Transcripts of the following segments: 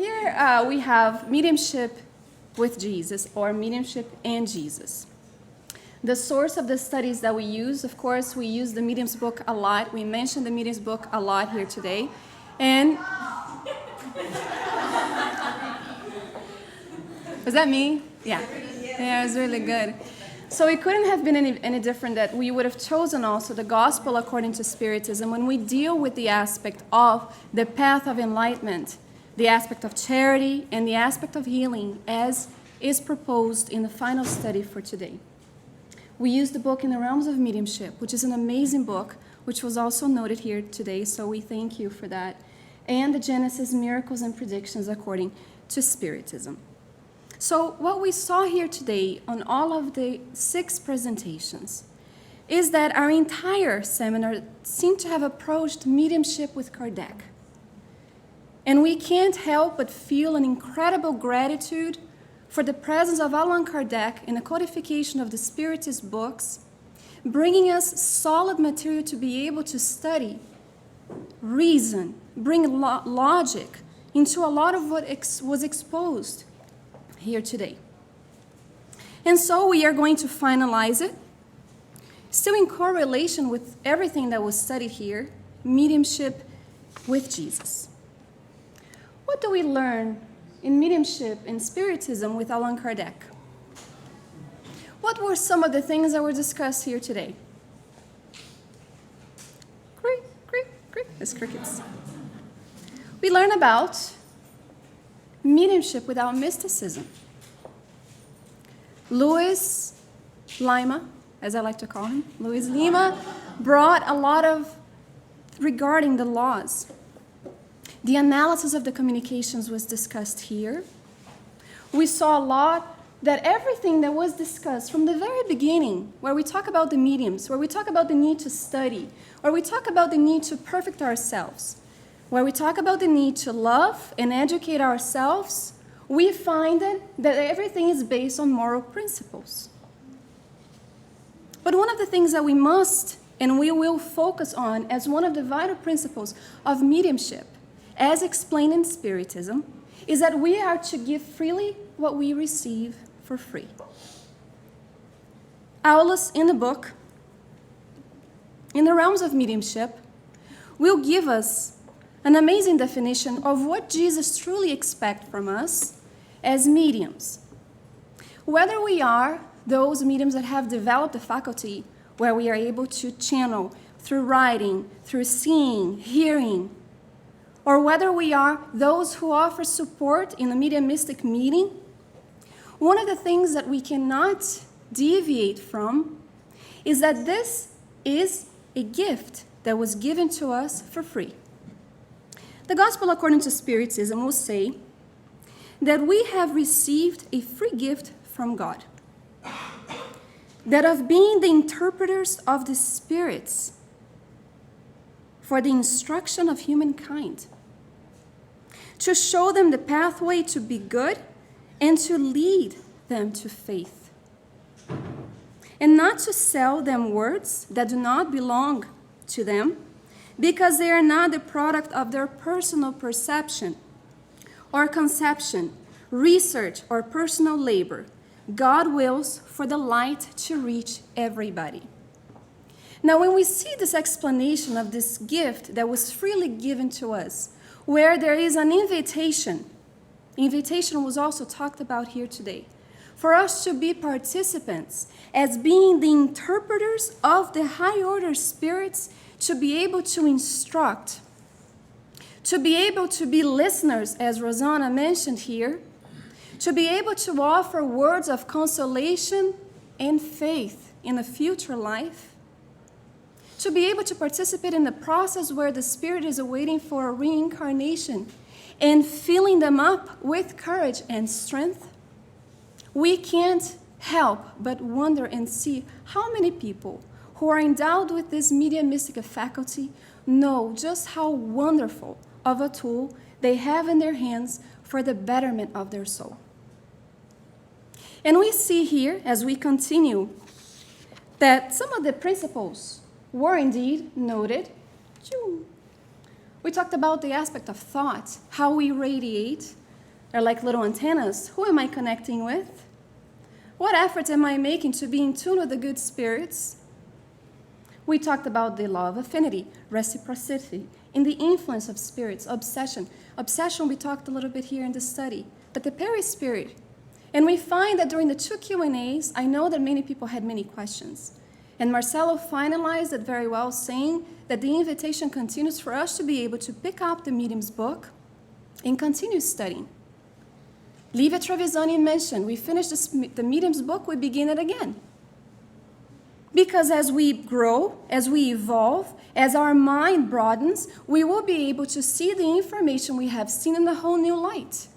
here we have mediumship with Jesus, or mediumship and Jesus. The source of the studies that we use, of course, we use the Medium's book a lot. We mentioned the Medium's book a lot here today. And was that me? Yeah. Yeah, it was really good. So it couldn't have been any different that we would have chosen also the gospel according to Spiritism when we deal with the aspect of the path of enlightenment, the aspect of charity, and the aspect of healing as is proposed in the final study for today. We use the book In the Realms of Mediumship, which is an amazing book, which was also noted here today, so we thank you for that, and the Genesis Miracles and Predictions according to Spiritism. So what we saw here today on all of the 6 presentations is that our entire seminar seemed to have approached mediumship with Kardec. And we can't help but feel an incredible gratitude for the presence of Allan Kardec in the codification of the Spiritist books, bringing us solid material to be able to study, reason, bring logic into a lot of what was exposed here today. And so we are going to finalize it, still in correlation with everything that was studied here, mediumship with Jesus. What do we learn in mediumship and Spiritism with Allan Kardec? What were some of the things that were discussed here today? Crick, crick, crick. There's crickets. We learn about mediumship without mysticism. Luis Lima, as I like to call him, Luis Lima, brought a lot of regarding the laws. The analysis of the communications was discussed here. We saw a lot that everything that was discussed from the very beginning, where we talk about the mediums, where we talk about the need to study, where we talk about the need to perfect ourselves, where we talk about the need to love and educate ourselves, we find that everything is based on moral principles. But one of the things that we must and we will focus on as one of the vital principles of mediumship, as explained in Spiritism, is that we are to give freely what we receive for free. Aulus, in the book, In the Realms of Mediumship, will give us an amazing definition of what Jesus truly expects from us as mediums. Whether we are those mediums that have developed the faculty where we are able to channel through writing, through seeing, hearing, or whether we are those who offer support in a mediumistic meeting, one of the things that we cannot deviate from is that this is a gift that was given to us for free. The Gospel according to Spiritism will say that we have received a free gift from God, that of being the interpreters of the spirits for the instruction of humankind, to show them the pathway to be good and to lead them to faith, and not to sell them words that do not belong to them, because they are not the product of their personal perception or conception, research, or personal labor. God wills for the light to reach everybody. Now, when we see this explanation of this gift that was freely given to us, where there is an invitation was also talked about here today, for us to be participants as being the interpreters of the high order spirits, to be able to instruct, to be able to be listeners, as Rosanna mentioned here, to be able to offer words of consolation and faith in a future life, to be able to participate in the process where the spirit is awaiting for a reincarnation and filling them up with courage and strength. We can't help but wonder and see how many people who are endowed with this mediumistic faculty know just how wonderful of a tool they have in their hands for the betterment of their soul. And we see here, as we continue, that some of the principles were indeed noted. We talked about the aspect of thought, how we radiate, They're like little antennas. Who am I connecting with? What efforts am I making to be in tune with the good spirits? We talked about the law of affinity, reciprocity, and the influence of spirits, obsession. Obsession, we talked a little bit here in the study, but the perispirit. And we find that during the 2 Q&As, I know that many people had many questions. And Marcelo finalized it very well, saying that the invitation continues for us to be able to pick up the Medium's book and continue studying. Livia Trevisani mentioned, we finished the Medium's book, we begin it again. Because as we grow, as we evolve, as our mind broadens, we will be able to see the information we have seen in a whole new light.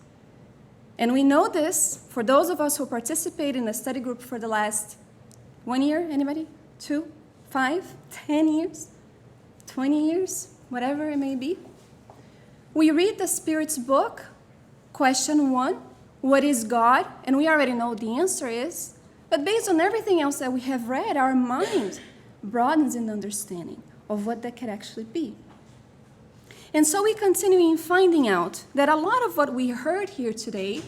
And we know this for those of us who participate in the study group for the last 1 year, anybody? 2, 5, 10 years, 20 years, whatever it may be. We read the Spirit's book, question 1, what is God? And we already know the answer is, but based on everything else that we have read, our mind broadens in understanding of what that could actually be. And so we continue in finding out that a lot of what we heard here today,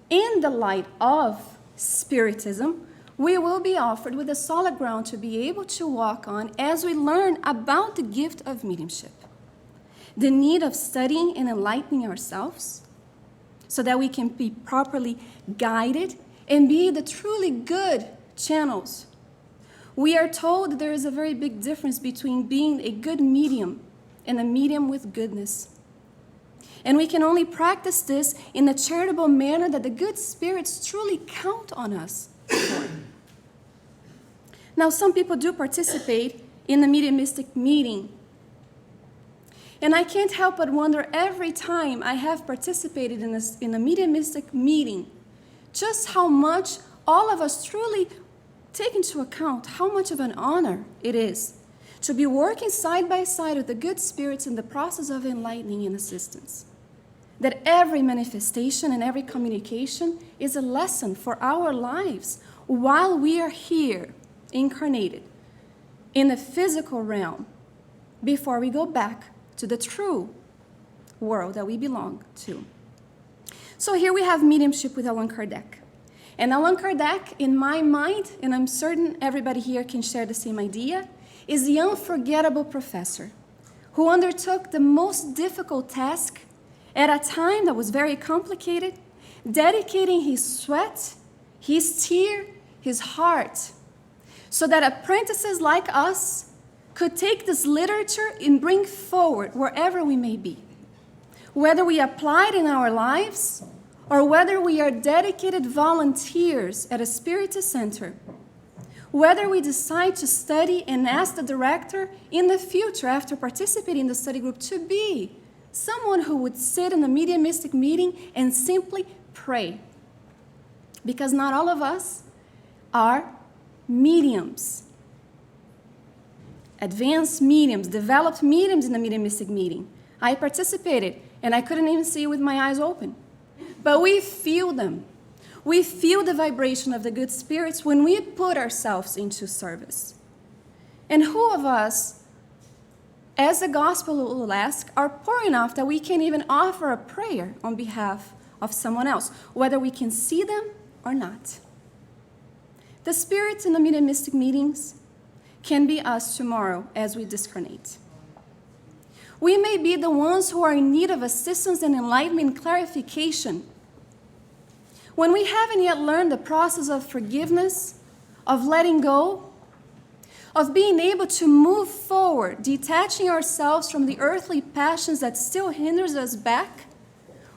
in the light of Spiritism, we will be offered with a solid ground to be able to walk on as we learn about the gift of mediumship, the need of studying and enlightening ourselves so that we can be properly guided and be the truly good channels. We are told there is a very big difference between being a good medium and a medium with goodness. And we can only practice this in a charitable manner that the good spirits truly count on us for. Now, some people do participate in the mediumistic meeting. And I can't help but wonder every time I have participated in a mediumistic meeting, just how much all of us truly take into account how much of an honor it is to be working side by side with the good spirits in the process of enlightening and assistance. That every manifestation and every communication is a lesson for our lives while we are here, incarnated, in the physical realm, before we go back to the true world that we belong to. So here we have mediumship with Allan Kardec. And Allan Kardec, in my mind, and I'm certain everybody here can share the same idea, is the unforgettable professor who undertook the most difficult task at a time that was very complicated, dedicating his sweat, his tear, his heart, so that apprentices like us could take this literature and bring forward wherever we may be. Whether we apply it in our lives or whether we are dedicated volunteers at a Spiritist center, whether we decide to study and ask the director in the future after participating in the study group to be someone who would sit in a mediumistic meeting and simply pray. Because not all of us are mediums. Advanced mediums, developed mediums in the mediumistic meeting. I participated and I couldn't even see it with my eyes open. But we feel them. We feel the vibration of the good spirits when we put ourselves into service. And who of us, as the gospel will ask, are poor enough that we can even offer a prayer on behalf of someone else, whether we can see them or not? The spirits in the mediumistic meetings can be us tomorrow as we discarnate. We may be the ones who are in need of assistance and enlightenment and clarification. When we haven't yet learned the process of forgiveness, of letting go, of being able to move forward, detaching ourselves from the earthly passions that still hinders us back,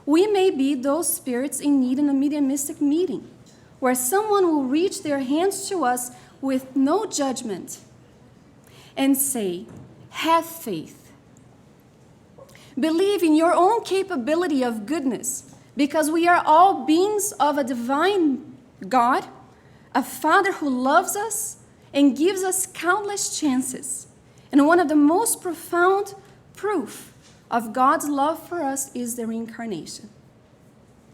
we may be those spirits in need in a mediumistic meeting, where someone will reach their hands to us with no judgment and say, have faith. Believe in your own capability of goodness, because we are all beings of a divine God, a Father who loves us and gives us countless chances. And one of the most profound proof of God's love for us is the reincarnation.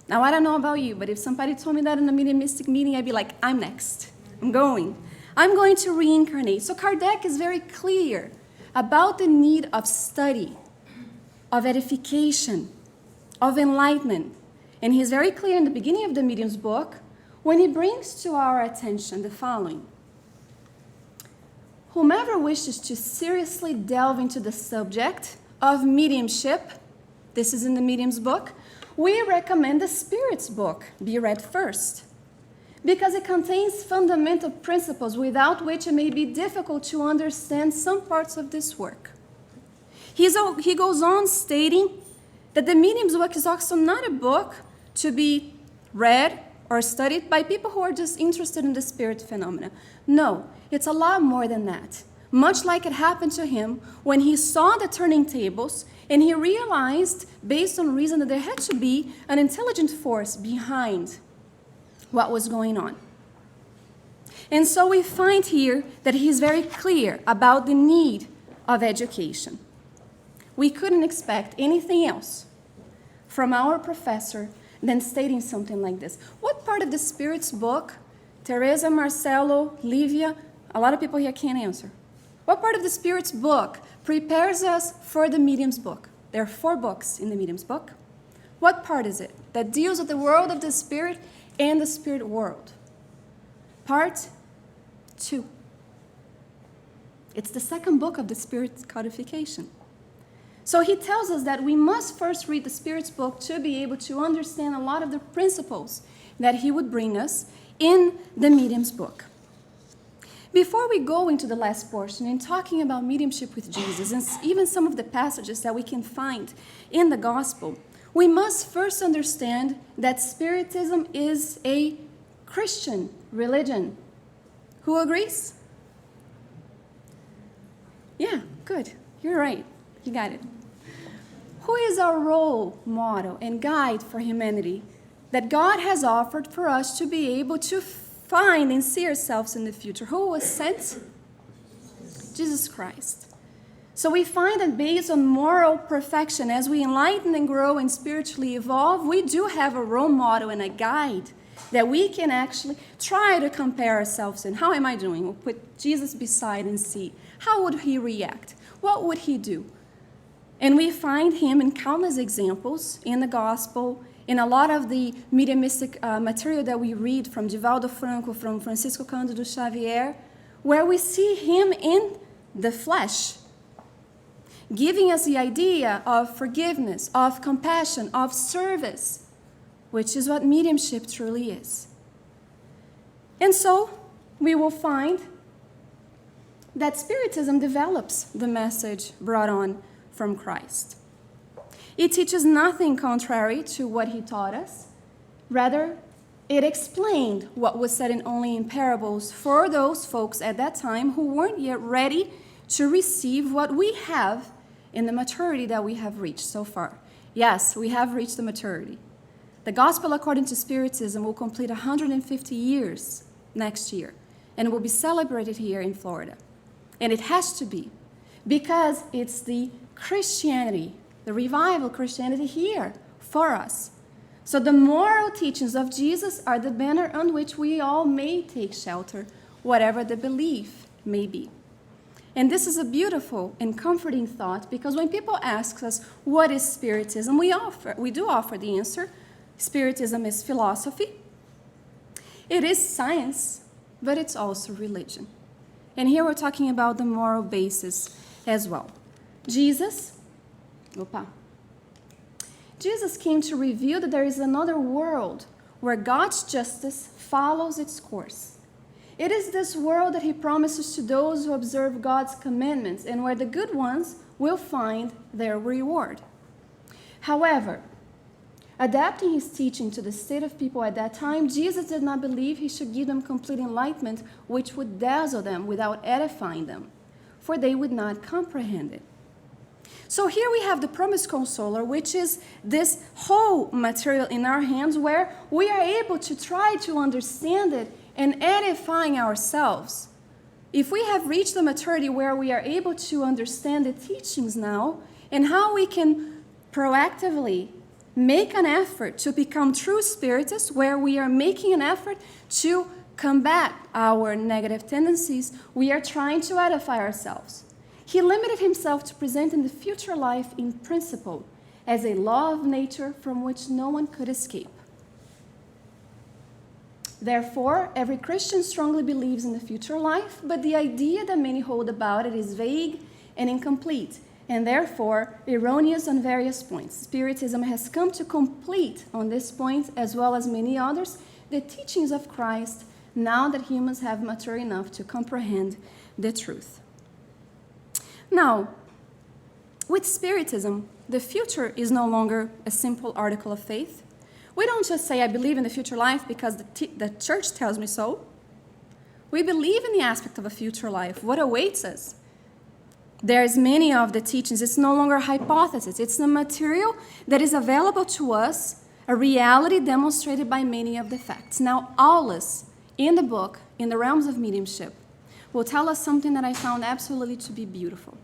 Now, I don't know about you, but if somebody told me that in a mediumistic meeting, I'd be like, I'm next. I'm going to reincarnate. So Kardec is very clear about the need of study, of edification, of enlightenment. And he's very clear in the beginning of the Medium's book when he brings to our attention the following. Whomever wishes to seriously delve into the subject of mediumship, this is in the Medium's book, we recommend the Spirit's book be read first, because it contains fundamental principles without which it may be difficult to understand some parts of this work. He goes on stating that the Medium's book is also not a book to be read or studied by people who are just interested in the spirit phenomena. No, it's a lot more than that. Much like it happened to him when he saw the turning tables and he realized, based on reason, that there had to be an intelligent force behind what was going on. And so we find here that he's very clear about the need of education. We couldn't expect anything else from our professor than stating something like this. What part of the Spirit's book, Teresa, Marcelo, Livia, a lot of people here can't answer. What part of the Spirit's book prepares us for the Medium's book? There are 4 books in the Medium's book. What part is it that deals with the world of the Spirit and the spirit world? Part 2. It's the second book of the Spirit's codification. So he tells us that we must first read the Spirit's book to be able to understand a lot of the principles that he would bring us in the Medium's book. Before we go into the last portion and talking about mediumship with Jesus and even some of the passages that we can find in the gospel, we must first understand that Spiritism is a Christian religion. Who agrees? Yeah, good. You're right. You got it. Who is our role model and guide for humanity that God has offered for us to be able to find and see ourselves in the future? Who was sent? Jesus Christ. So we find that based on moral perfection, as we enlighten and grow and spiritually evolve, we do have a role model and a guide that we can actually try to compare ourselves in. How am I doing? We'll put Jesus beside and see. How would he react? What would he do? And we find him in countless examples in the gospel, in a lot of the mediumistic material that we read from Divaldo Franco, from Francisco Cândido Xavier, where we see him in the flesh, giving us the idea of forgiveness, of compassion, of service, which is what mediumship truly is. And so we will find that Spiritism develops the message brought on from Christ. It teaches nothing contrary to what he taught us. Rather, it explained what was said only in parables for those folks at that time who weren't yet ready to receive what we have in the maturity that we have reached so far. Yes, we have reached the maturity. The Gospel according to Spiritism will complete 150 years next year, and it will be celebrated here in Florida. And it has to be, because it's the Christianity, the revival Christianity here for us. So the moral teachings of Jesus are the banner on which we all may take shelter, whatever the belief may be. And this is a beautiful and comforting thought, because when people ask us, what is Spiritism? We do offer the answer. Spiritism is philosophy. It is science, but it's also religion. And here we're talking about the moral basis as well. Jesus came to reveal that there is another world where God's justice follows its course. It is this world that he promises to those who observe God's commandments and where the good ones will find their reward. However, adapting his teaching to the state of people at that time, Jesus did not believe he should give them complete enlightenment, which would dazzle them without edifying them, for they would not comprehend it. So here we have the Promised Consoler, which is this whole material in our hands where we are able to try to understand it and edifying ourselves. If we have reached the maturity where we are able to understand the teachings now and how we can proactively make an effort to become true spiritists, where we are making an effort to combat our negative tendencies, we are trying to edify ourselves. He limited himself to presenting the future life in principle as a law of nature from which no one could escape. Therefore, every Christian strongly believes in the future life, but the idea that many hold about it is vague and incomplete, and therefore erroneous on various points. Spiritism has come to complete on this point, as well as many others, the teachings of Christ, now that humans have matured enough to comprehend the truth. Now, with Spiritism, the future is no longer a simple article of faith. We don't just say, I believe in the future life because the church tells me so. We believe in the aspect of a future life, what awaits us. There's many of the teachings. It's no longer a hypothesis. It's the material that is available to us, a reality demonstrated by many of the facts. Now, Aulus, in the book, In the Realms of Mediumship, will tell us something that I found absolutely to be beautiful.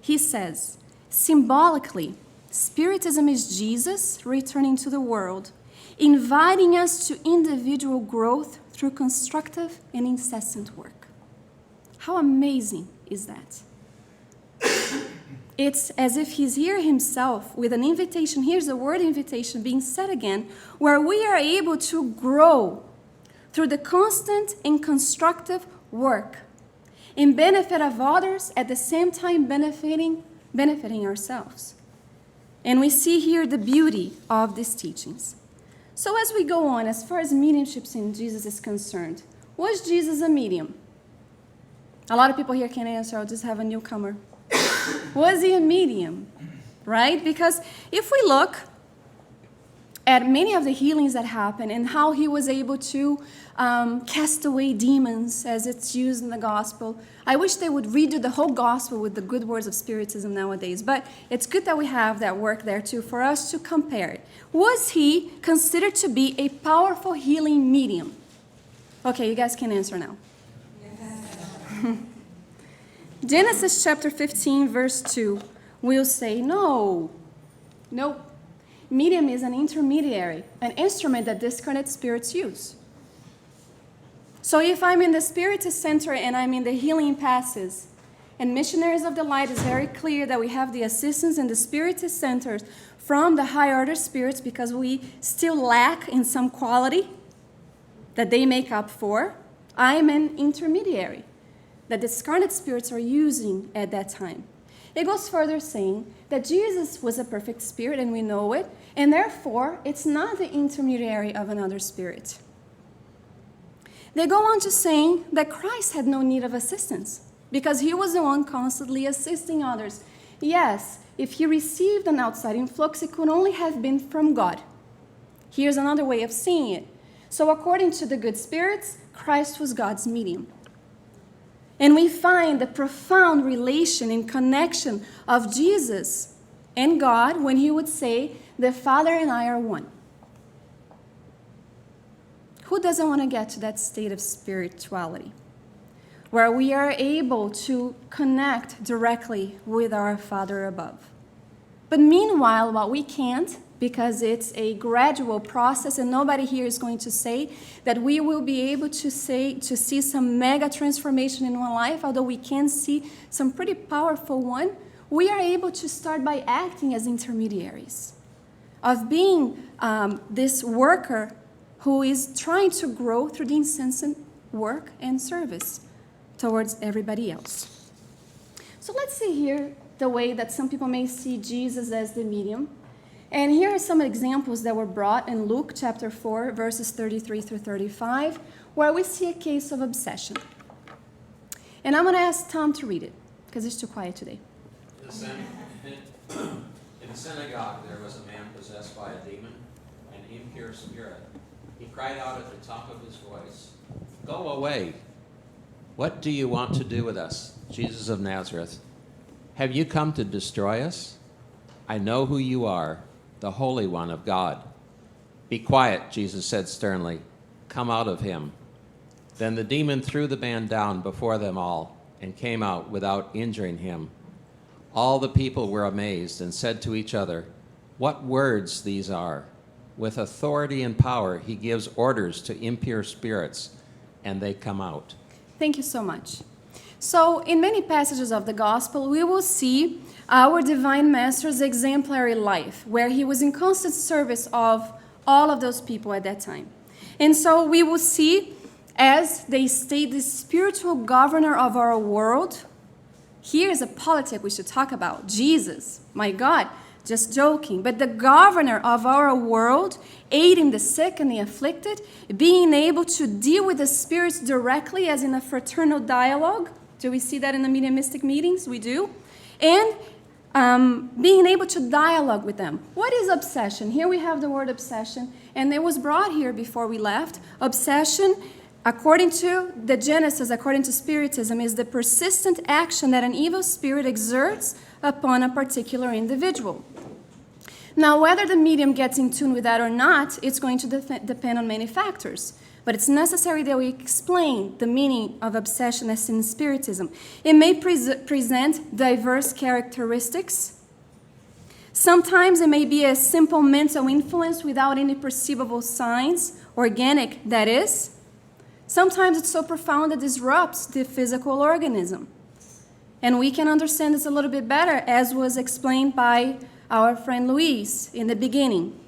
He says, symbolically, Spiritism is Jesus returning to the world, inviting us to individual growth through constructive and incessant work. How amazing is that? It's as if he's here himself with an invitation. Here's the word invitation being said again, where we are able to grow through the constant and constructive work in benefit of others, at the same time benefiting ourselves. And we see here the beauty of these teachings. So as we go on, as far as mediumship in Jesus is concerned, was Jesus a medium? A lot of people here can't answer. I'll just have a newcomer. Was he a medium? Right? Because if we look at many of the healings that happened and how he was able to cast away demons as it's used in the gospel. I wish they would redo the whole gospel with the good words of Spiritism nowadays, but it's good that we have that work there too for us to compare it. Was he considered to be a powerful healing medium? Okay, you guys can answer now. Yes. Genesis chapter 15, verse 2 will say, no. Nope. Medium is an intermediary, an instrument that discarnate spirits use. So if I'm in the Spiritist Center and I'm in the healing passes, and Missionaries of the Light is very clear that we have the assistance in the Spiritist centers from the high order spirits because we still lack in some quality that they make up for, I am an intermediary that the discarnate spirits are using at that time. It goes further saying that Jesus was a perfect spirit, and we know it, and therefore it's not the intermediary of another spirit. They go on to saying that Christ had no need of assistance because he was the one constantly assisting others. Yes, if he received an outside influx, it could only have been from God. Here's another way of seeing it. So according to the good spirits, Christ was God's medium. And we find the profound relation and connection of Jesus and God when he would say, the Father and I are one. Who doesn't want to get to that state of spirituality where we are able to connect directly with our Father above? But meanwhile, what we can't, because it's a gradual process and nobody here is going to say that we will be able to see some mega transformation in one life, although we can see some pretty powerful one, we are able to start by acting as intermediaries, of being this worker who is trying to grow through the incessant work and service towards everybody else. So let's see here the way that some people may see Jesus as the medium. And here are some examples that were brought in Luke chapter 4, verses 33 through 35, where we see a case of obsession. And I'm going to ask Tom to read it, because it's too quiet today. In the synagogue, there was a man possessed by a demon, an impure spirit. He cried out at the top of his voice, "Go away! What do you want to do with us, Jesus of Nazareth? Have you come to destroy us? I know who you are, the Holy One of God." "Be quiet," Jesus said sternly. "Come out of him." Then the demon threw the man down before them all and came out without injuring him. All the people were amazed and said to each other, "What words these are! With authority and power, he gives orders to impure spirits, and they come out." Thank you so much. So in many passages of the gospel, we will see our divine master's exemplary life, where he was in constant service of all of those people at that time. And so we will see, as they state, the spiritual governor of our world. Here's a politic we should talk about. Jesus, my God, just joking. But the governor of our world, aiding the sick and the afflicted, being able to deal with the spirits directly as in a fraternal dialogue. Do we see that in the mediumistic meetings? We do. And being able to dialogue with them. What is obsession? Here we have the word obsession, and it was brought here before we left. Obsession, according to the Genesis, according to Spiritism, is the persistent action that an evil spirit exerts upon a particular individual. Now, whether the medium gets in tune with that or not, it's going to depend on many factors. But it's necessary that we explain the meaning of obsession as in Spiritism. It may present diverse characteristics. Sometimes it may be a simple mental influence without any perceivable signs, organic, that is. Sometimes it's so profound it disrupts the physical organism. And we can understand this a little bit better, as was explained by our friend Luis in the beginning.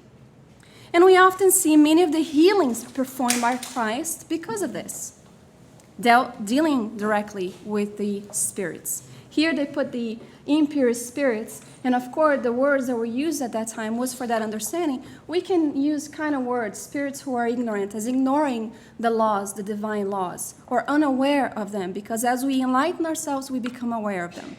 And we often see many of the healings performed by Christ because of this, dealing directly with the spirits. Here they put the impure spirits, and of course the words that were used at that time was for that understanding. We can use kind of words, spirits who are ignorant, as ignoring the laws, the divine laws, or unaware of them, because as we enlighten ourselves, we become aware of them.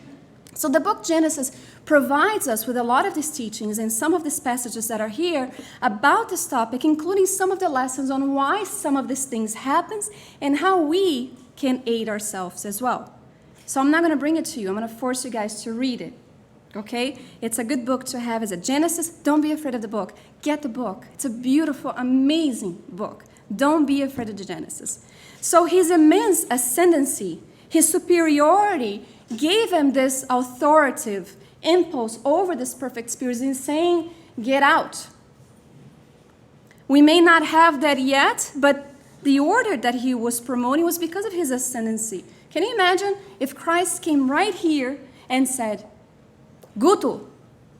So the book Genesis provides us with a lot of these teachings and some of these passages that are here about this topic, including some of the lessons on why some of these things happen and how we can aid ourselves as well. So I'm not going to bring it to you. I'm going to force you guys to read it. Okay? It's a good book to have as a Genesis. Don't be afraid of the book. Get the book. It's a beautiful, amazing book. Don't be afraid of the Genesis. So his immense ascendancy, his superiority, gave him this authoritative impulse over this perfect spirit in saying, get out. We may not have that yet, but the order that he was promoting was because of his ascendancy. Can you imagine if Christ came right here and said, Gutu,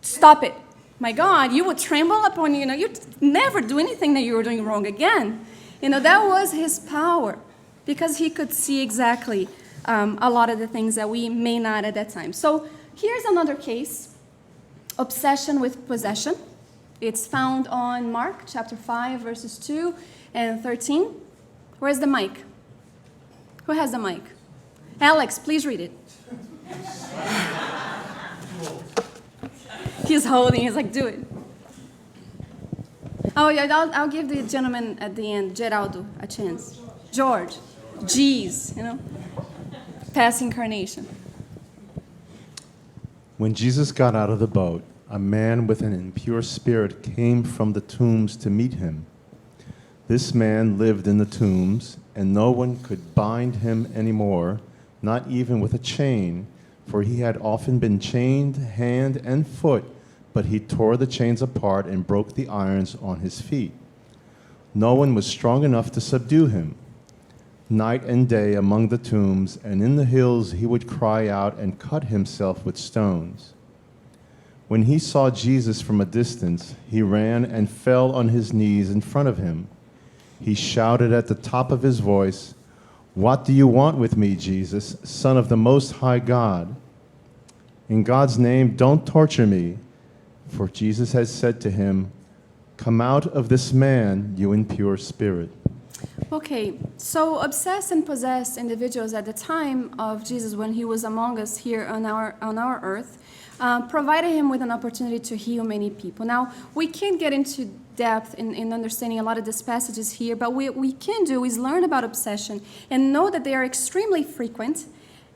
stop it. My God, you would tremble upon, you'd never do anything that you were doing wrong again. That was his power, because he could see exactly a lot of the things that we may not at that time. So here's another case, obsession with possession. It's found on Mark chapter 5, verses 2 and 13. Where's the mic? Who has the mic? Alex, please read it. He's holding, he's like, do it. Oh, yeah, I'll give the gentleman at the end, Geraldo, a chance. George, G's, past incarnation. When Jesus got out of the boat, a man with an impure spirit came from the tombs to meet him. This man lived in the tombs, and no one could bind him anymore, not even with a chain, for he had often been chained hand and foot, but he tore the chains apart and broke the irons on his feet. No one was strong enough to subdue him. Night and day among the tombs and in the hills he would cry out and cut himself with stones. When he saw Jesus from a distance, he ran and fell on his knees in front of him. He shouted at the top of his voice, "What do you want with me, Jesus, Son of the Most High God? In God's name, don't torture me." For Jesus had said to him, "Come out of this man, you impure spirit." Okay, so obsessed and possessed individuals at the time of Jesus, when he was among us here on our earth, provided him with an opportunity to heal many people. Now, we can't get into depth in understanding a lot of these passages here, but what we can do is learn about obsession and know that they are extremely frequent.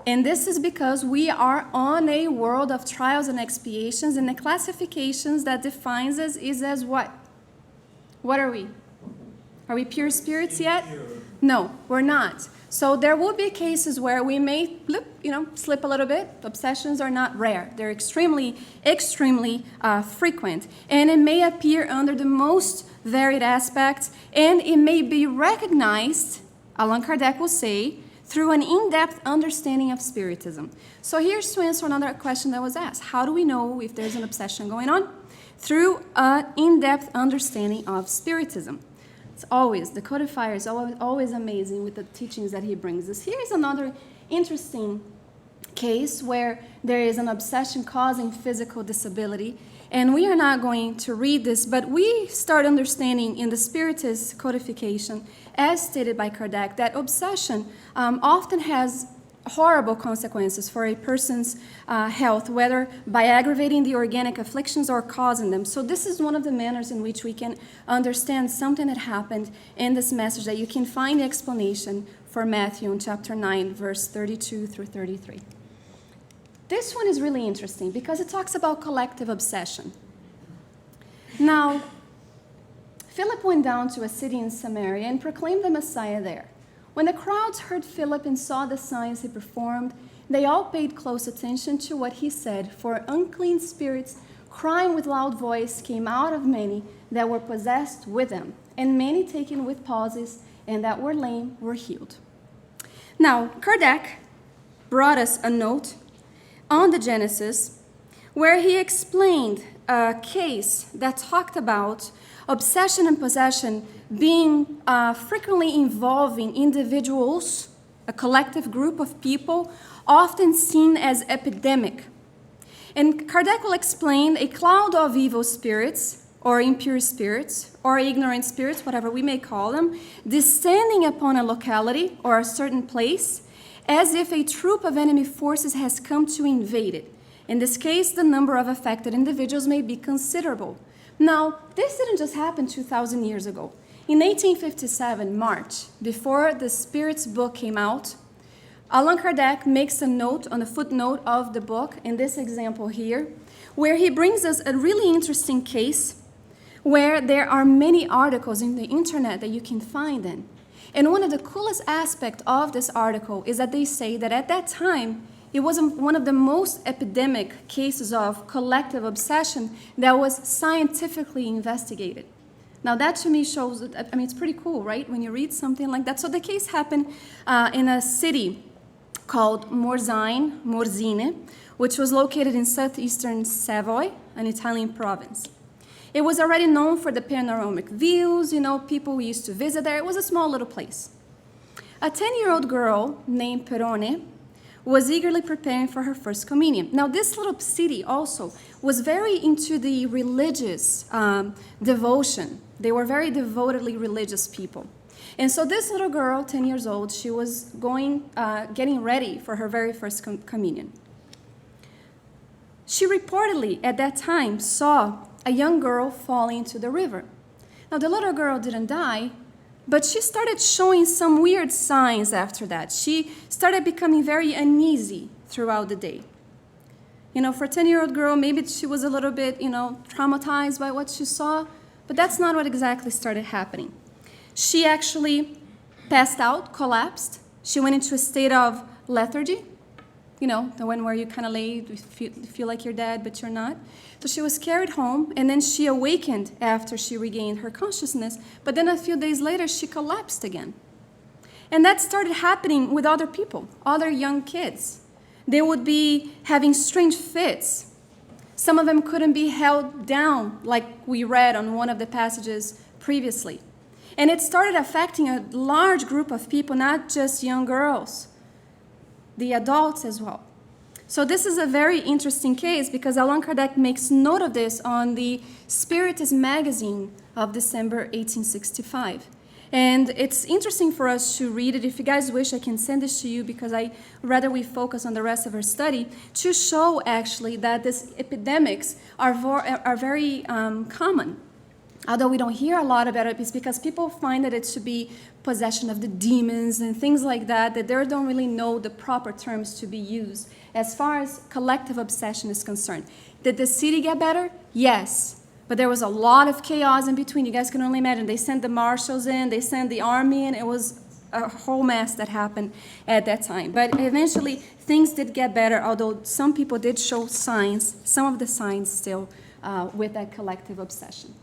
And this is because we are on a world of trials and expiations, and the classifications that defines us is as what? What are we? Are we pure spirits yet? No, we're not. So there will be cases where we may slip a little bit. Obsessions are not rare. They're extremely, extremely frequent. And it may appear under the most varied aspects, and it may be recognized, Allan Kardec will say, through an in-depth understanding of Spiritism. So here's to answer another question that was asked. How do we know if there's an obsession going on? Through an in-depth understanding of Spiritism. It's always, the codifier is always amazing with the teachings that he brings us. Here's another interesting case where there is an obsession causing physical disability. And we are not going to read this, but we start understanding in the Spiritist codification, as stated by Kardec, that obsession often has horrible consequences for a person's health, whether by aggravating the organic afflictions or causing them. So this is one of the manners in which we can understand something that happened in this message, that you can find the explanation for Matthew in chapter 9, verse 32 through 33. This one is really interesting because it talks about collective obsession. Now, Philip went down to a city in Samaria and proclaimed the Messiah there. When the crowds heard Philip and saw the signs he performed, they all paid close attention to what he said, for unclean spirits, crying with loud voice, came out of many that were possessed with them, and many taken with palsies and that were lame were healed. Now, Kardec brought us a note on the Genesis where he explained a case that talked about obsession and possession being frequently involving individuals, a collective group of people, often seen as epidemic. And Kardec will explain a cloud of evil spirits, or impure spirits, or ignorant spirits, whatever we may call them, descending upon a locality or a certain place, as if a troop of enemy forces has come to invade it. In this case, the number of affected individuals may be considerable. Now, this didn't just happen 2,000 years ago. In 1857, March, before the Spirits book came out, Allan Kardec makes a note on the footnote of the book, in this example here, where he brings us a really interesting case where there are many articles in the internet that you can find in. And one of the coolest aspects of this article is that they say that at that time, it was one of the most epidemic cases of collective obsession that was scientifically investigated. Now that to me shows, it's pretty cool, right? When you read something like that. So the case happened in a city called Morzine, which was located in southeastern Savoy, an Italian province. It was already known for the panoramic views, people who used to visit there. It was a small little place. A 10-year-old girl named Perone was eagerly preparing for her first communion. Now, this little city also was very into the religious devotion. They were very devotedly religious people. And so this little girl, 10 years old, she was getting ready for her very first communion. She reportedly, at that time, saw a young girl falling into the river. Now, the little girl didn't die, but she started showing some weird signs after that. She started becoming very uneasy throughout the day. For a 10-year-old girl, maybe she was a little bit, traumatized by what she saw, but that's not what exactly started happening. She actually passed out, collapsed. She went into a state of lethargy, the one where you kind of lay, you feel like you're dead, but you're not. So she was carried home, and then she awakened after she regained her consciousness, but then a few days later, she collapsed again. And that started happening with other people, other young kids. They would be having strange fits. Some of them couldn't be held down, like we read on one of the passages previously. And it started affecting a large group of people, not just young girls, the adults as well. So this is a very interesting case because Allan Kardec makes note of this on the Spiritism magazine of December 1865. And it's interesting for us to read it. If you guys wish, I can send this to you because I rather we focus on the rest of our study to show actually that these epidemics are very common. Although we don't hear a lot about it, it's because people find that it should be possession of the demons and things like that, that they don't really know the proper terms to be used as far as collective obsession is concerned. Did the city get better? Yes. But there was a lot of chaos in between. You guys can only imagine. They sent the marshals in, they sent the army in. It was a whole mess that happened at that time. But eventually, things did get better, although some people did show signs, some of the signs still with that collective obsession.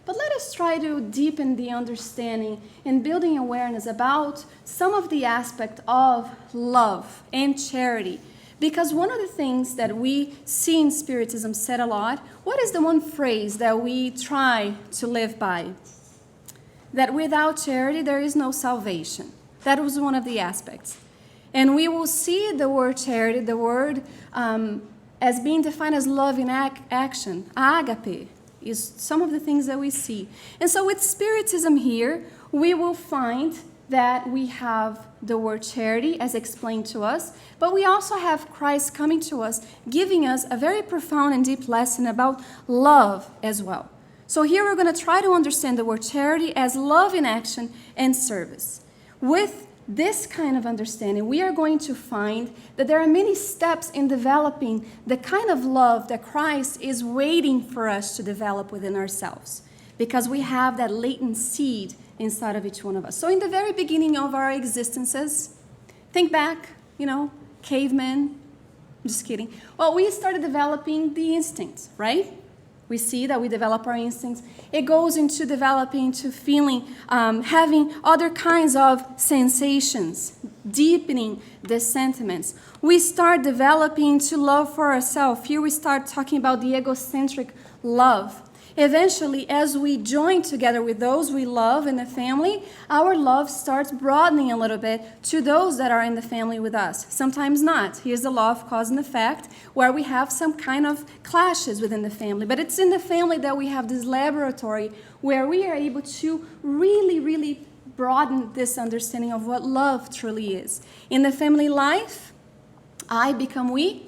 But let us try to deepen the understanding and building awareness about some of the aspect of love and charity. Because one of the things that we see in Spiritism said a lot, what is the one phrase that we try to live by? That without charity there is no salvation. That was one of the aspects. And we will see the word charity, the word as being defined as love in action, agape, is some of the things that we see. And so with Spiritism here, we will find that we have the word charity as explained to us, but we also have Christ coming to us, giving us a very profound and deep lesson about love as well. So here we're going to try to understand the word charity as love in action and service. With this kind of understanding, we are going to find that there are many steps in developing the kind of love that Christ is waiting for us to develop within ourselves, because we have that latent seed inside of each one of us. So in the very beginning of our existences, think back, cavemen, I'm just kidding. Well, we started developing the instincts, right? We see that we develop our instincts. It goes into developing, to feeling, having other kinds of sensations, deepening the sentiments. We start developing to love for ourselves. Here we start talking about the egocentric love. Eventually, as we join together with those we love in the family, our love starts broadening a little bit to those that are in the family with us. Sometimes not. Here's the law of cause and effect, where we have some kind of clashes within the family. But it's in the family that we have this laboratory where we are able to really, really broaden this understanding of what love truly is. In the family life, I become we.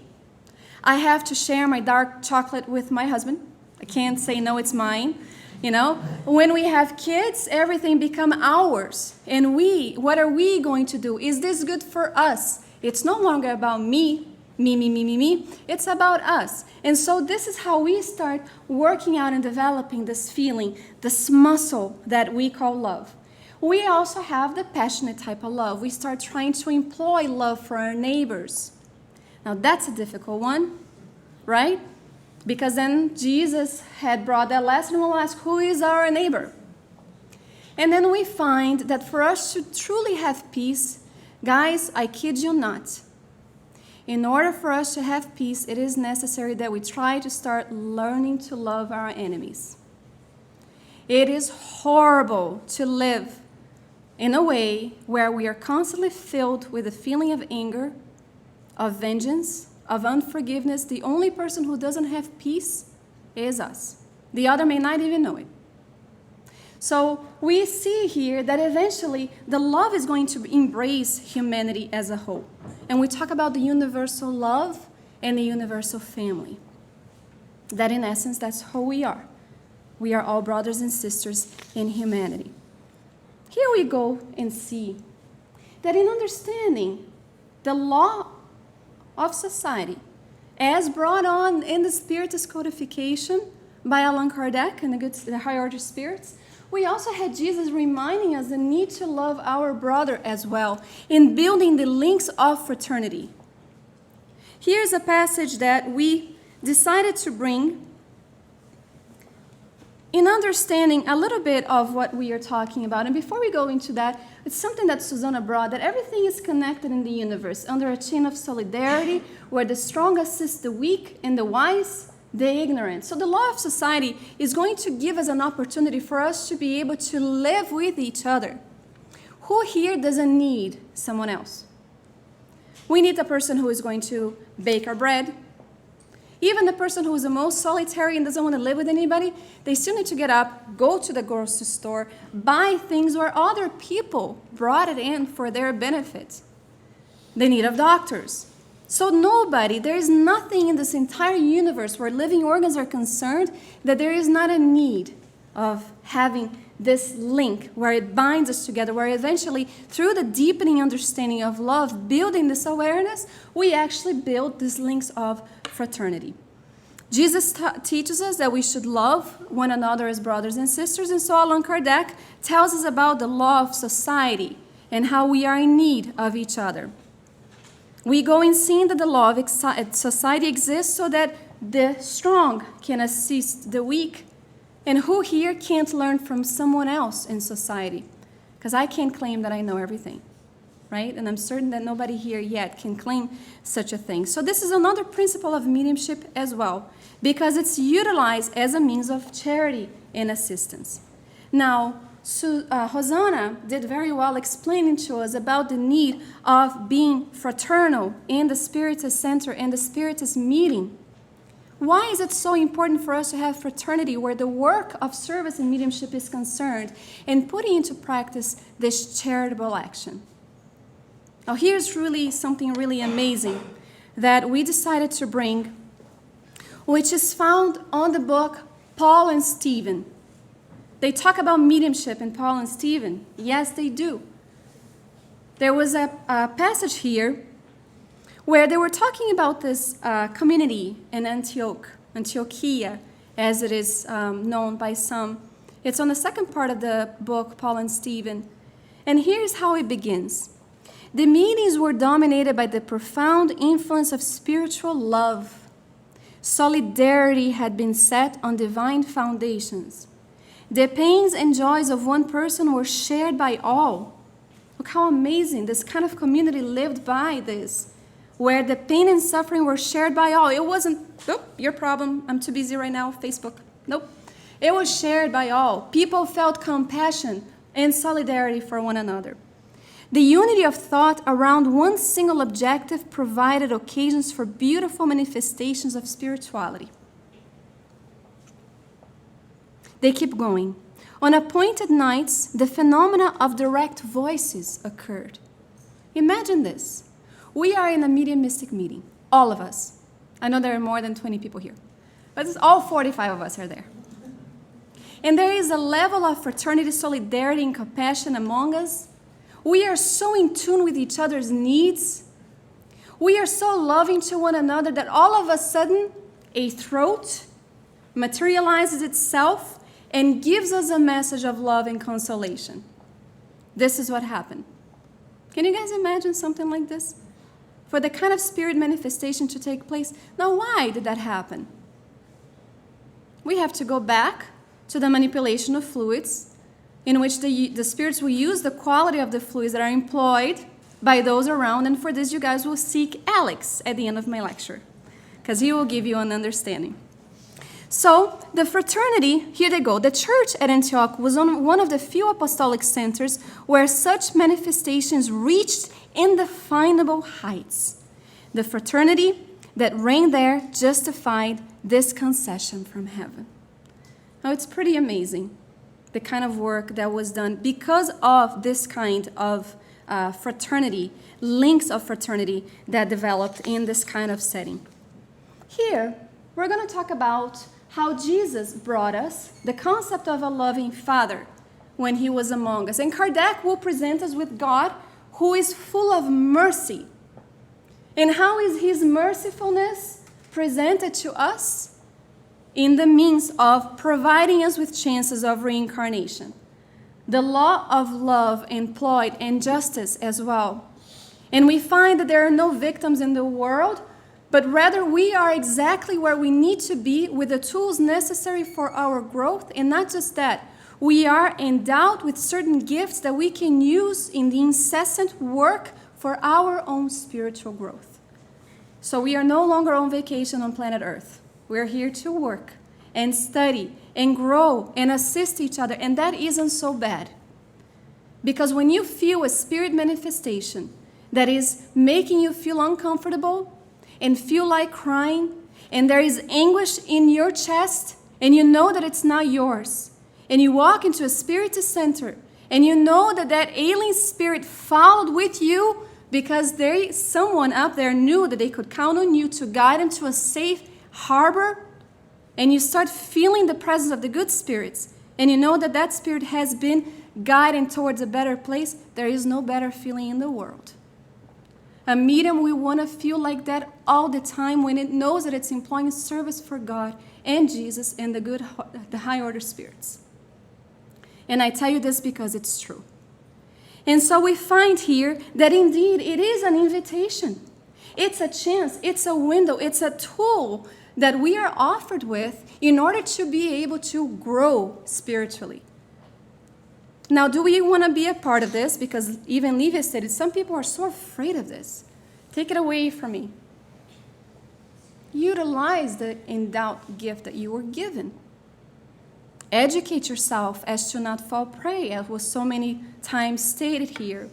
I have to share my dark chocolate with my husband. I can't say, no, it's mine. When we have kids, everything becomes ours. And what are we going to do? Is this good for us? It's no longer about me. It's about us. And so this is how we start working out and developing this feeling, this muscle that we call love. We also have the passionate type of love. We start trying to employ love for our neighbors. Now that's a difficult one, right? Because then Jesus had brought that lesson, and we'll ask, who is our neighbor? And then we find that for us to truly have peace, guys, I kid you not, in order for us to have peace, it is necessary that we try to start learning to love our enemies. It is horrible to live in a way where we are constantly filled with a feeling of anger, of vengeance, of unforgiveness. The only person who doesn't have peace is us. The other may not even know it. So we see here that eventually the love is going to embrace humanity as a whole. And we talk about the universal love and the universal family. That in essence, that's who we are. We are all brothers and sisters in humanity. Here we go and see that in understanding the law of society, as brought on in the Spiritist codification by Allan Kardec and the High Order Spirits, we also had Jesus reminding us the need to love our brother as well in building the links of fraternity. Here's a passage that we decided to bring in understanding a little bit of what we are talking about. And before we go into that, it's something that Susanna brought, that everything is connected in the universe under a chain of solidarity where the strong assist the weak and the wise, the ignorant. So the law of society is going to give us an opportunity for us to be able to live with each other. Who here doesn't need someone else? We need a person who is going to bake our bread. Even the person who is the most solitary and doesn't want to live with anybody, they still need to get up, go to the grocery store, buy things where other people brought it in for their benefit. The need of doctors. So there is nothing in this entire universe where living organs are concerned that there is not a need of having this link where it binds us together, where eventually, through the deepening understanding of love, building this awareness, we actually build these links of fraternity. Jesus teaches us that we should love one another as brothers and sisters, and so Allan Kardec tells us about the law of society and how we are in need of each other. We go in seeing that the law of society exists so that the strong can assist the weak And who here can't learn from someone else in society? Because I can't claim that I know everything, right? And I'm certain that nobody here yet can claim such a thing. So this is another principle of mediumship as well, because it's utilized as a means of charity and assistance. Now, Hosanna did very well explaining to us about the need of being fraternal in the Spiritist Center and the Spiritist meeting. Why is it so important for us to have fraternity where the work of service and mediumship is concerned and putting into practice this charitable action? Now here's really something really amazing that we decided to bring, which is found on the book Paul and Stephen. They talk about mediumship in Paul and Stephen. Yes, they do. There was a passage here where they were talking about this community in Antiochia, as it is known by some. It's on the second part of the book, Paul and Stephen. And here's how it begins. The meetings were dominated by the profound influence of spiritual love. Solidarity had been set on divine foundations. The pains and joys of one person were shared by all. Look how amazing this kind of community lived by this, where the pain and suffering were shared by all. It wasn't, oh, your problem, I'm too busy right now, Facebook. Nope. It was shared by all. People felt compassion and solidarity for one another. The unity of thought around one single objective provided occasions for beautiful manifestations of spirituality. They keep going. On appointed nights, the phenomena of direct voices occurred. Imagine this. We are in a mediumistic meeting, all of us. I know there are more than 20 people here, but all 45 of us are there. And there is a level of fraternity, solidarity, and compassion among us. We are so in tune with each other's needs. We are so loving to one another that all of a sudden, a throat materializes itself and gives us a message of love and consolation. This is what happened. Can you guys imagine something like this? For the kind of spirit manifestation to take place. Now, why did that happen? We have to go back to the manipulation of fluids, in which the spirits will use the quality of the fluids that are employed by those around. And for this, you guys will seek Alex at the end of my lecture, because he will give you an understanding. So the fraternity, here they go. The church at Antioch was on one of the few apostolic centers where such manifestations reached indefinable heights. The fraternity that reigned there justified this concession from heaven. Now it's pretty amazing, the kind of work that was done because of this kind of fraternity, links of fraternity that developed in this kind of setting. Here, we're going to talk about how Jesus brought us the concept of a loving Father when he was among us. And Kardec will present us with God who is full of mercy. And how is his mercifulness presented to us? In the means of providing us with chances of reincarnation. The law of love employed and justice as well. And we find that there are no victims in the world, but rather we are exactly where we need to be with the tools necessary for our growth. And not just that, we are endowed with certain gifts that we can use in the incessant work for our own spiritual growth. So we are no longer on vacation on planet Earth. We're here to work and study and grow and assist each other. And that isn't so bad. Because when you feel a spirit manifestation that is making you feel uncomfortable, and feel like crying, and there is anguish in your chest, and you know that it's not yours, and you walk into a spiritist center, and you know that that alien spirit followed with you because someone up there knew that they could count on you to guide them to a safe harbor, and you start feeling the presence of the good spirits, and you know that that spirit has been guiding towards a better place, there is no better feeling in the world. A medium, we want to feel like that all the time when it knows that it's employing service for God and Jesus and the high order spirits. And I tell you this because it's true. And so we find here that indeed it is an invitation. It's a chance, it's a window, it's a tool that we are offered with in order to be able to grow spiritually. Now, do we want to be a part of this? Because even Levi stated, some people are so afraid of this. Take it away from me. Utilize the endowed gift that you were given. Educate yourself as to not fall prey, as was so many times stated here.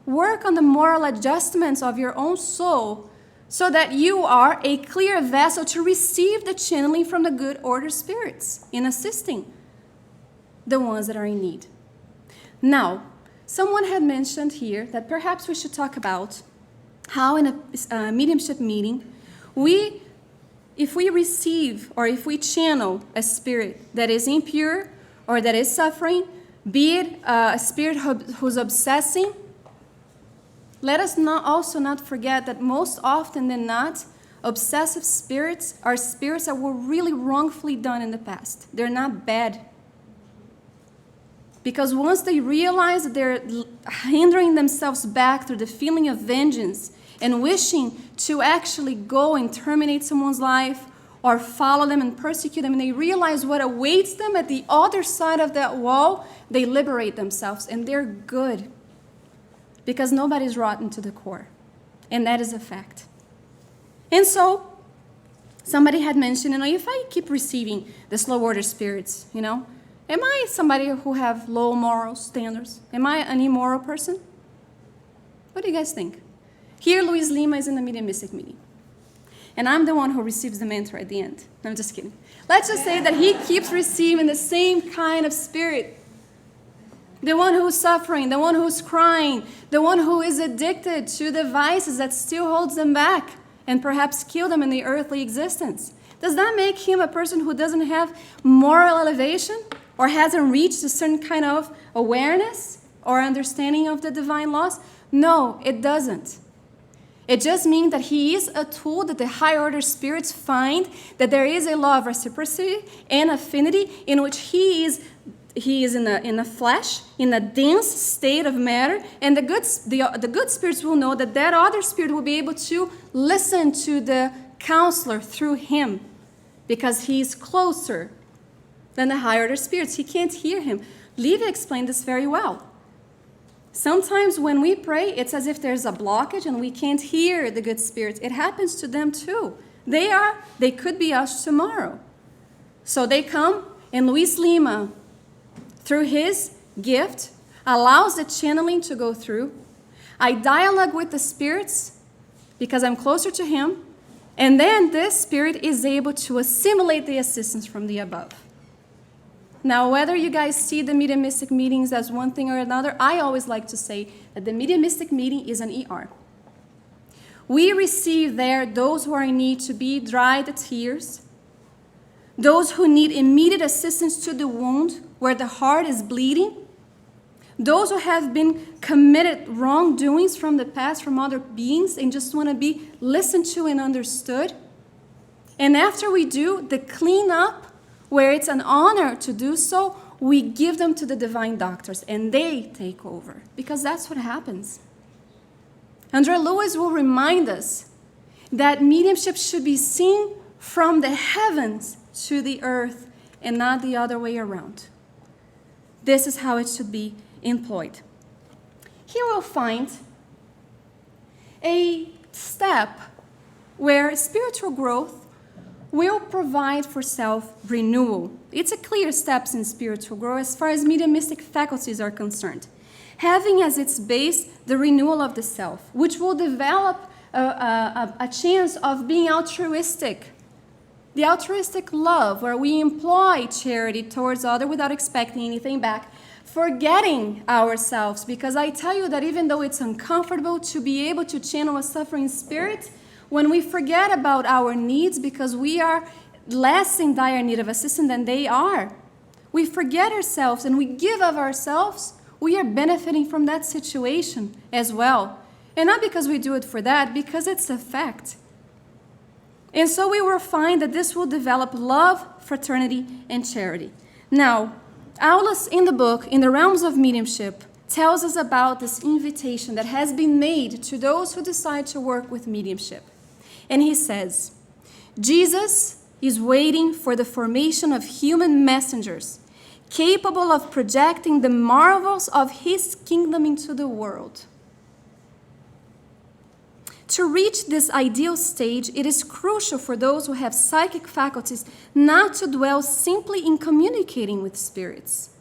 Work on the moral adjustments of your own soul so that you are a clear vessel to receive the channeling from the good order spirits in assisting the ones that are in need. Now, someone had mentioned here that perhaps we should talk about how in a mediumship meeting, if we receive or if we channel a spirit that is impure or that is suffering, be it a spirit who's obsessing, let us also not forget that most often than not, obsessive spirits are spirits that were really wrongfully done in the past. They're not bad. Because once they realize that they're hindering themselves back through the feeling of vengeance and wishing to actually go and terminate someone's life or follow them and persecute them, and they realize what awaits them at the other side of that wall, they liberate themselves, and they're good. Because nobody's rotten to the core. And that is a fact. And so, somebody had mentioned, if I keep receiving the slow order spirits, am I somebody who have low moral standards? Am I an immoral person? What do you guys think? Here, Luis Lima is in the mediumistic meeting. And I'm the one who receives the mentor at the end. I'm just kidding. Let's just say that he keeps receiving the same kind of spirit. The one who's suffering, the one who's crying, the one who is addicted to the vices that still holds them back and perhaps kill them in the earthly existence. Does that make him a person who doesn't have moral elevation or hasn't reached a certain kind of awareness or understanding of the divine laws? No, it doesn't. It just means that he is a tool that the higher order spirits find that there is a law of reciprocity and affinity in which he is in the flesh, in a dense state of matter, and the good spirits will know that that other spirit will be able to listen to the counselor through him because he's closer than the higher order spirits. He can't hear him. Levi explained this very well. Sometimes when we pray, it's as if there's a blockage and we can't hear the good spirits. It happens to them too. They could be us tomorrow. So they come, and Luis Lima, through his gift, allows the channeling to go through. I dialogue with the spirits because I'm closer to him, and then this spirit is able to assimilate the assistance from the above. Now, whether you guys see the mediumistic meetings as one thing or another, I always like to say that the mediumistic meeting is an ER. We receive there those who are in need to be dry the tears, those who need immediate assistance to the wound where the heart is bleeding, those who have been committed wrongdoings from the past from other beings and just want to be listened to and understood. And after we do the cleanup, where it's an honor to do so, we give them to the divine doctors and they take over because that's what happens. Andreia Lewis will remind us that mediumship should be seen from the heavens to the earth and not the other way around. This is how it should be employed. Here we'll find a step where spiritual growth will provide for self-renewal. It's a clear step in spiritual growth as far as mediumistic faculties are concerned. Having as its base the renewal of the self, which will develop a chance of being altruistic. The altruistic love, where we employ charity towards others without expecting anything back, forgetting ourselves, because I tell you that even though it's uncomfortable to be able to channel a suffering spirit, when we forget about our needs because we are less in dire need of assistance than they are, we forget ourselves and we give of ourselves, we are benefiting from that situation as well. And not because we do it for that, because it's a fact. And so we will find that this will develop love, fraternity, and charity. Now, Aulus in the book, In the Realms of Mediumship, tells us about this invitation that has been made to those who decide to work with mediumship. And he says, Jesus is waiting for the formation of human messengers, capable of projecting the marvels of his kingdom into the world. To reach this ideal stage, it is crucial for those who have psychic faculties not to dwell simply in communicating with spirits.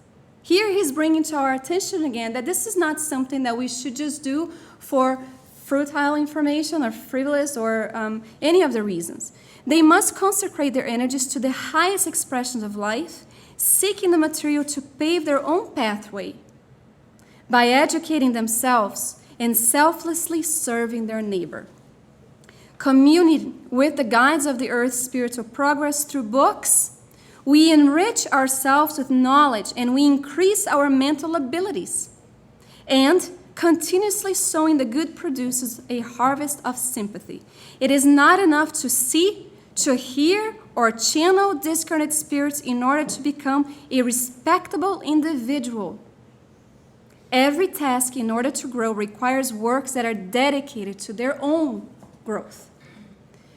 Here he's bringing to our attention again that this is not something that we should just do for futile information or frivolous or any of the reasons. They must consecrate their energies to the highest expressions of life, seeking the material to pave their own pathway by educating themselves and selflessly serving their neighbor. Communing with the guides of the earth's spiritual progress through books, we enrich ourselves with knowledge and we increase our mental abilities. And continuously sowing the good produces a harvest of sympathy. It is not enough to see, to hear, or channel discarnate spirits in order to become a respectable individual. Every task in order to grow requires works that are dedicated to their own growth.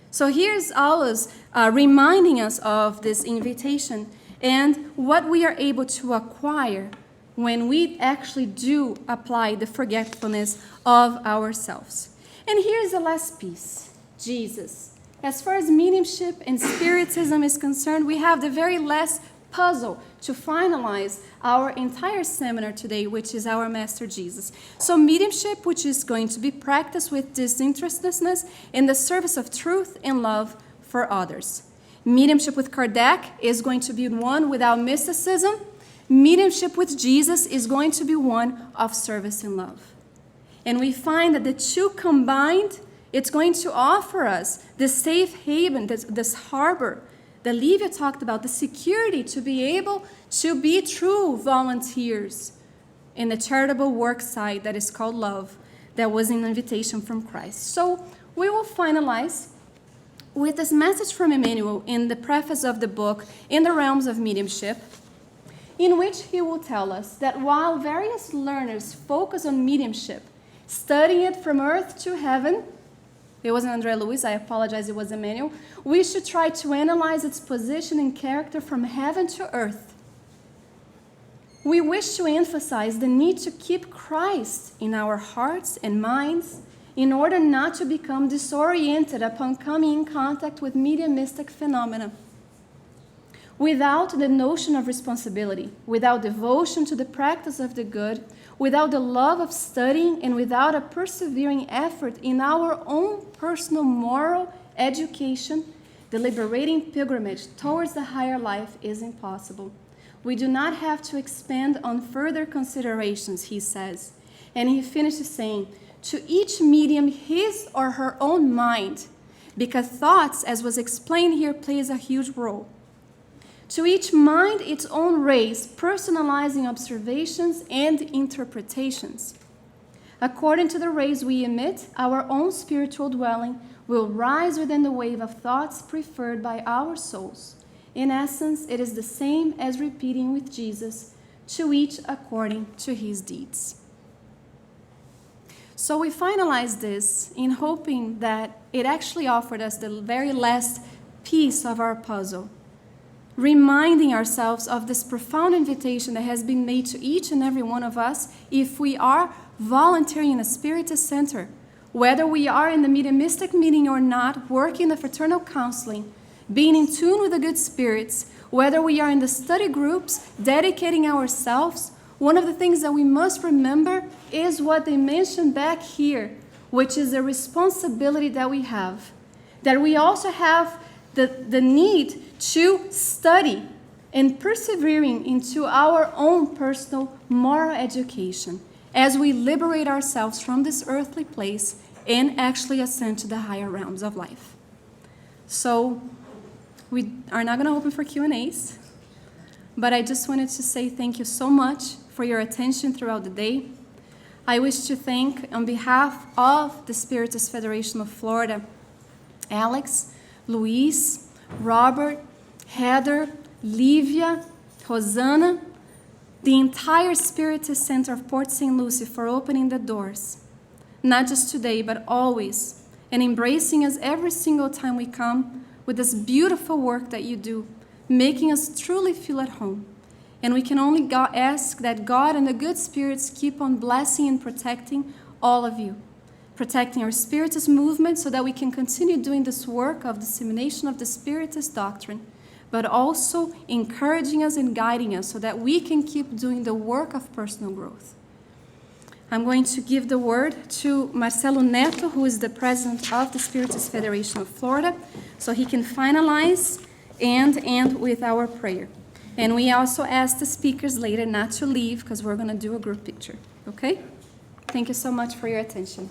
So here's Allah's reminding us of this invitation and what we are able to acquire when we actually do apply the forgetfulness of ourselves. And here's the last piece, Jesus. As far as mediumship and spiritism is concerned, we have the very last puzzle to finalize our entire seminar today, which is our Master Jesus. So mediumship, which is going to be practiced with disinterestedness in the service of truth and love for others. Mediumship with Kardec is going to be one without mysticism. Mediumship with Jesus is going to be one of service and love. And we find that the two combined, it's going to offer us this safe haven, this harbor that Livia talked about, the security to be able to be true volunteers in the charitable work site that is called love, that was an invitation from Christ. So we will finalize with this message from Emmanuel in the preface of the book, In the Realms of Mediumship, in which he will tell us that while various learners focus on mediumship, studying it from earth to heaven, it wasn't Andrea Luiz, I apologize, it was Emmanuel, we should try to analyze its position and character from heaven to earth. We wish to emphasize the need to keep Christ in our hearts and minds in order not to become disoriented upon coming in contact with mediumistic phenomena. Without the notion of responsibility, without devotion to the practice of the good, without the love of studying, and without a persevering effort in our own personal moral education, the liberating pilgrimage towards the higher life is impossible. We do not have to expand on further considerations, he says. And he finishes saying, to each medium his or her own mind, because thoughts, as was explained here, plays a huge role. To each mind its own rays, personalizing observations and interpretations. According to the rays we emit, our own spiritual dwelling will rise within the wave of thoughts preferred by our souls. In essence, it is the same as repeating with Jesus, to each according to his deeds. So we finalize this in hoping that it actually offered us the very last piece of our puzzle, reminding ourselves of this profound invitation that has been made to each and every one of us if we are volunteering in a Spiritist center, whether we are in the mediumistic meeting or not, working the fraternal counseling, being in tune with the good spirits, whether we are in the study groups, dedicating ourselves. One of the things that we must remember is what they mentioned back here, which is the responsibility that we have. That we also have the need to study and persevering into our own personal moral education as we liberate ourselves from this earthly place and actually ascend to the higher realms of life. So we are not going to open for Q&As, but I just wanted to say thank you so much for your attention throughout the day. I wish to thank, on behalf of the Spiritist Federation of Florida, Alex, Luis, Robert, Heather, Livia, Rosanna, the entire Spiritist Center of Port St. Lucie for opening the doors, not just today, but always, and embracing us every single time we come with this beautiful work that you do, making us truly feel at home. And we can only ask that God and the good spirits keep on blessing and protecting all of you, protecting our Spiritist movement so that we can continue doing this work of dissemination of the Spiritist doctrine, but also encouraging us and guiding us so that we can keep doing the work of personal growth. I'm going to give the word to Marcelo Neto, who is the president of the Spiritist Federation of Florida, so he can finalize and end with our prayer. And we also ask the speakers later not to leave because we're going to do a group picture. Okay? Thank you so much for your attention.